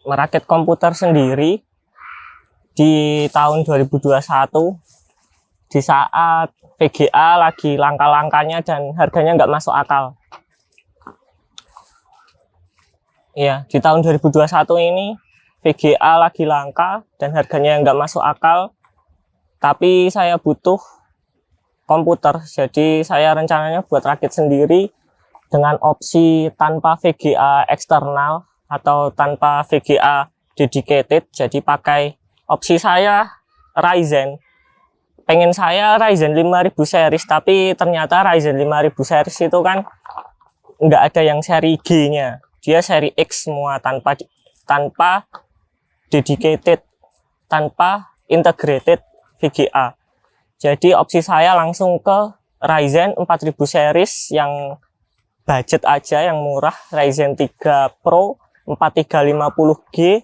merakit komputer sendiri di tahun 2021 di saat VGA lagi langka-langkanya dan harganya nggak masuk akal. Iya, di tahun 2021 ini VGA lagi langka dan harganya nggak masuk akal. Tapi saya butuh komputer, jadi saya rencananya buat rakit sendiri dengan opsi tanpa VGA eksternal atau tanpa VGA dedicated. Jadi pakai opsi saya Ryzen. Pengen saya Ryzen 5000 series, tapi ternyata Ryzen 5000 series itu kan nggak ada yang seri G-nya. Dia seri X semua, tanpa dedicated, tanpa integrated VGA. Jadi opsi saya langsung ke Ryzen 4000 series yang budget aja, yang murah, Ryzen 3 Pro 4350G.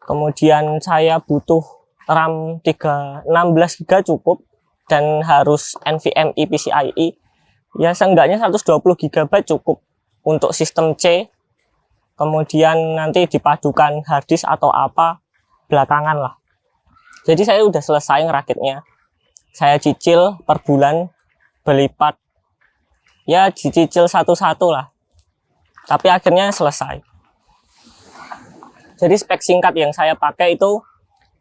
Kemudian saya butuh RAM 16GB cukup dan harus NVMe PCIe. Ya seenggaknya 120GB cukup untuk sistem C. Kemudian nanti dipadukan harddisk atau apa belakangan lah. Jadi saya udah selesai ngerakitnya. Saya cicil per bulan berlipat. Ya dicicil satu-satu lah. Tapi akhirnya selesai. Jadi spek singkat yang saya pakai itu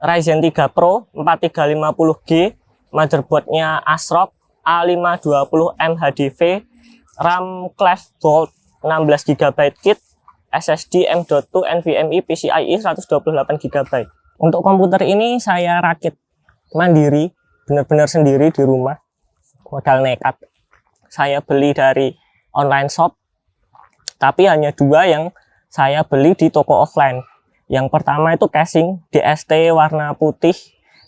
Ryzen 3 Pro 4350G, motherboardnya ASRock A520M HDV, RAM Clef Bolt 16GB kit, SSD M.2 NVMe PCIe 128GB. Untuk komputer ini saya rakit mandiri, benar-benar sendiri di rumah, modal nekat. Saya beli dari online shop, tapi hanya dua yang saya beli di toko offline. Yang pertama itu casing DST warna putih,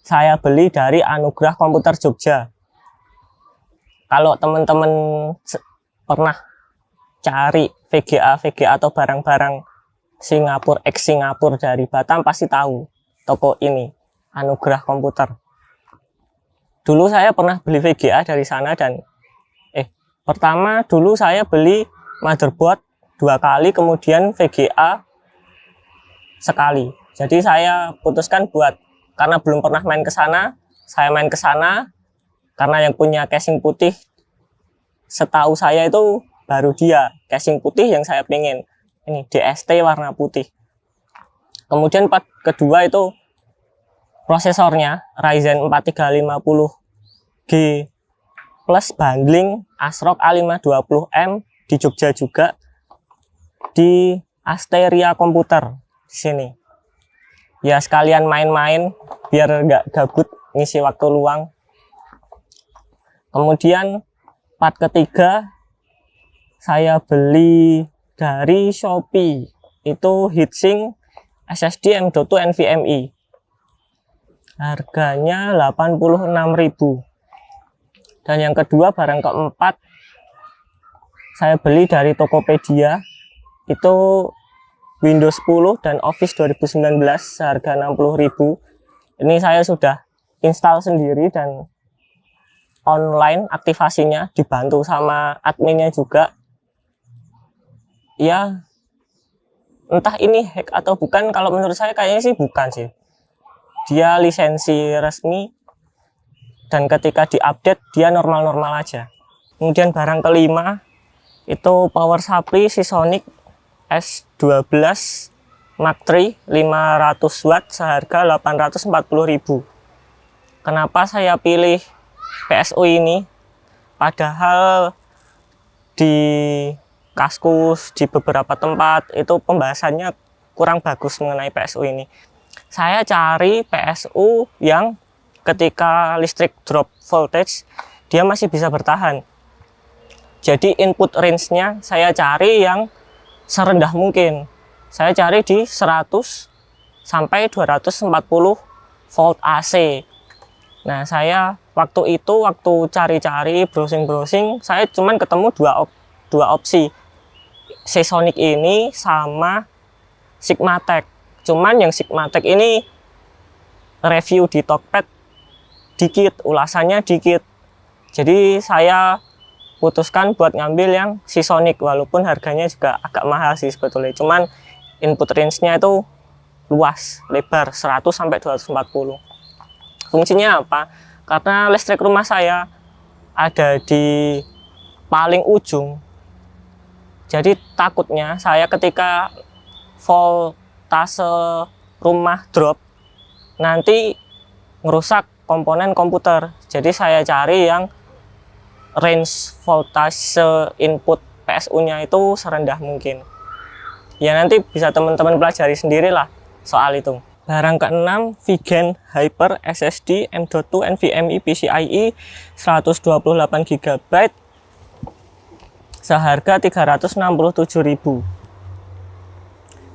saya beli dari Anugerah Komputer Jogja. Kalau teman-teman pernah cari VGA atau barang-barang Singapura ex Singapura dari Batam pasti tahu toko ini, Anugerah Komputer. Dulu saya pernah beli VGA dari sana dan pertama dulu saya beli motherboard 2 kali, kemudian VGA sekali. Jadi saya putuskan buat, karena belum pernah main ke sana, saya main ke sana karena yang punya casing putih setahu saya itu baru dia, casing putih yang saya pengen. Ini DST warna putih. Kemudian part kedua itu prosesornya Ryzen 4350G plus bundling ASRock A520M di Jogja juga, di Asteria Komputer di sini. Ya sekalian main-main biar nggak gabut ngisi waktu luang. Kemudian part ketiga saya beli dari Shopee, itu heatsink SSD M.2 NVMe. Harganya 86.000. Dan yang kedua, barang keempat saya beli dari Tokopedia, itu Windows 10 dan Office 2019 seharga 60.000. Ini saya sudah install sendiri dan online aktivasinya, dibantu sama adminnya juga. Ya entah ini hack atau bukan, kalau menurut saya kayaknya sih bukan sih. Dia lisensi resmi dan ketika diupdate dia normal-normal aja. Kemudian barang kelima itu power supply Seasonic S12 Mark III 500 watt seharga 840.000. Kenapa saya pilih PSU ini? Padahal di Kaskus, di beberapa tempat itu pembahasannya kurang bagus mengenai PSU ini. Saya cari PSU yang ketika listrik drop voltage dia masih bisa bertahan. Jadi input range-nya saya cari yang serendah mungkin. Saya cari di 100 sampai 240 volt AC. Nah, saya waktu cari-cari, browsing, saya cuman ketemu dua opsi. Seasonic ini sama Sigmatech. Cuman yang Sigmatech ini review di Tokped dikit, ulasannya dikit. Jadi saya putuskan buat ngambil yang Seasonic, walaupun harganya juga agak mahal sih sebetulnya. Cuman input range-nya itu luas, lebar 100 sampai 240. Fungsinya apa? Karena listrik rumah saya ada di paling ujung. Jadi takutnya saya ketika voltase rumah drop nanti ngerusak komponen komputer. Jadi saya cari yang range voltase input PSU-nya itu serendah mungkin. Ya nanti bisa teman-teman pelajari sendirilah soal itu. Barang keenam, Vigen Hyper SSD M.2 NVMe PCIe 128 GB seharga 367.000.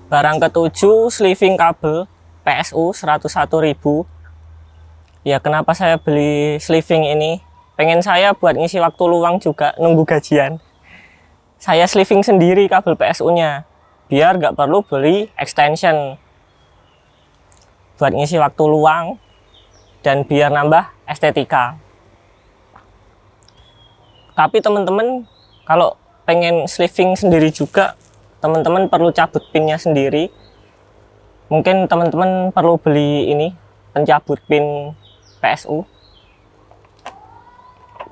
Barang ketujuh, sleeving kabel PSU 101.000. Ya kenapa saya beli sleeving ini? Pengen saya buat ngisi waktu luang juga nunggu gajian. Saya sleeving sendiri kabel PSU-nya biar nggak perlu beli extension buat ngisi waktu luang dan biar nambah estetika. Tapi teman-teman kalau pengen sleeving sendiri juga, teman-teman perlu cabut pinnya sendiri. Mungkin teman-teman perlu beli ini pencabut pin PSU.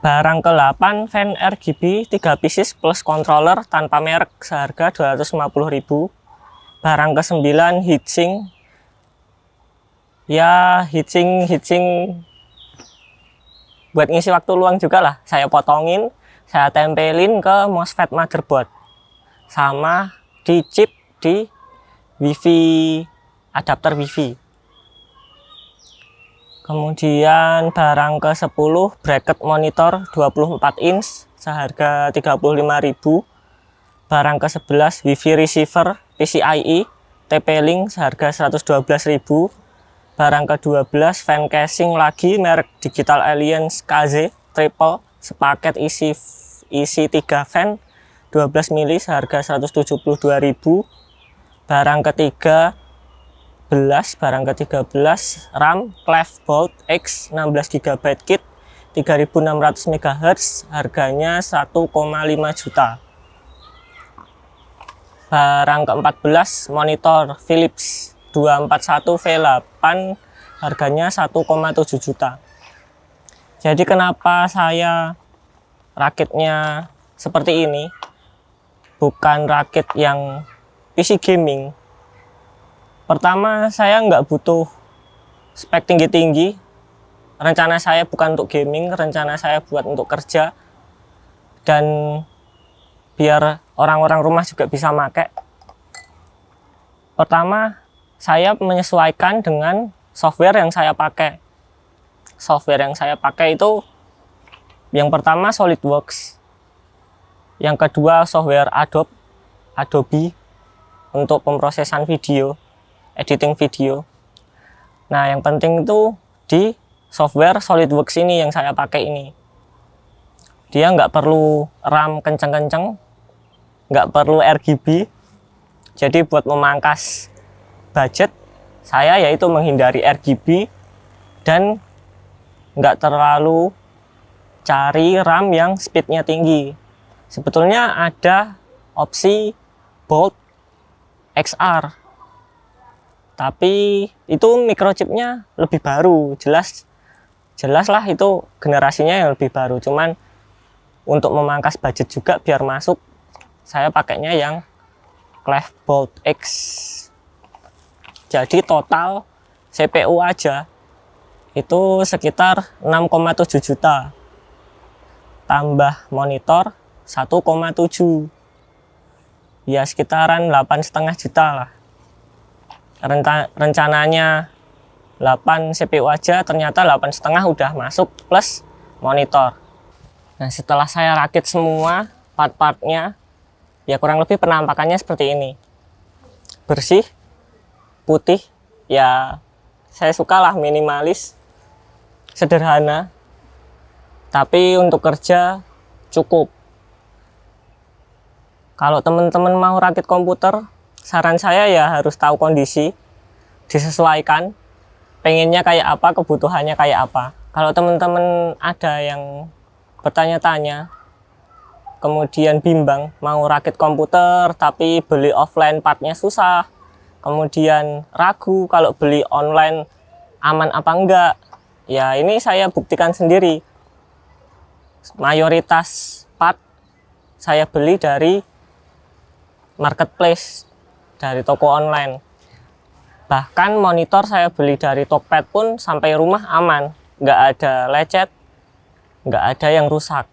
Barang ke-8, fan RGB 3 pieces plus controller tanpa merek seharga 250.000. Barang ke-9, heatsink. Ya heatsink buat ngisi waktu luang juga lah. Saya potongin, saya tempelin ke MOSFET motherboard sama di chip di WiFi, adapter WiFi. Kemudian barang ke-10, bracket monitor 24 inch seharga 35.000. Barang ke-11, WiFi receiver PCIe TP-Link seharga 112.000. Barang ke-12, fan casing lagi merek Digital Alliance KZ triple sepaket isi 3 fan 12 mili seharga 172.000. Barang ke-13 RAM Clef Bolt X 16 GB kit 3600 MHz harganya 1,5 juta. Barang ke-14 monitor Philips 241V8 harganya 1,7 juta. Jadi kenapa saya rakitnya seperti ini, bukan rakit yang PC gaming? Pertama, saya nggak butuh spek tinggi-tinggi. Rencana saya bukan untuk gaming, rencana saya buat untuk kerja dan biar orang-orang rumah juga bisa pakai. Pertama, saya menyesuaikan dengan software yang saya pakai. Software yang saya pakai itu yang pertama SolidWorks, yang kedua software Adobe untuk pemrosesan video, editing video. Nah, yang penting itu di software SolidWorks ini yang saya pakai ini. Dia nggak perlu RAM kenceng-kenceng, nggak perlu RGB. Jadi buat memangkas budget saya yaitu menghindari RGB dan nggak terlalu cari RAM yang speednya tinggi. Sebetulnya ada opsi Bolt XR, tapi itu microchipnya lebih baru, jelas lah itu generasinya yang lebih baru. Cuman untuk memangkas budget juga biar masuk, saya pakainya yang Clef Bolt X. Jadi total CPU aja itu sekitar 6,7 juta. Tambah monitor 1,7. Ya sekitaran 8,5 juta lah. Rencananya 8 CPU aja, ternyata 8,5 udah masuk plus monitor. Nah, setelah saya rakit semua part-partnya, ya kurang lebih penampakannya seperti ini. Bersih, putih, ya saya sukalah minimalis, sederhana, tapi untuk kerja cukup. Kalau teman-teman mau rakit komputer, saran saya ya harus tahu kondisi, disesuaikan, pengennya kayak apa, kebutuhannya kayak apa. Kalau teman-teman ada yang bertanya-tanya, kemudian bimbang mau rakit komputer tapi beli offline partnya susah, kemudian ragu kalau beli online aman apa enggak, ya ini saya buktikan sendiri. Mayoritas part saya beli dari marketplace, dari toko online. Bahkan monitor saya beli dari Tokped pun sampai rumah aman, nggak ada lecet, nggak ada yang rusak.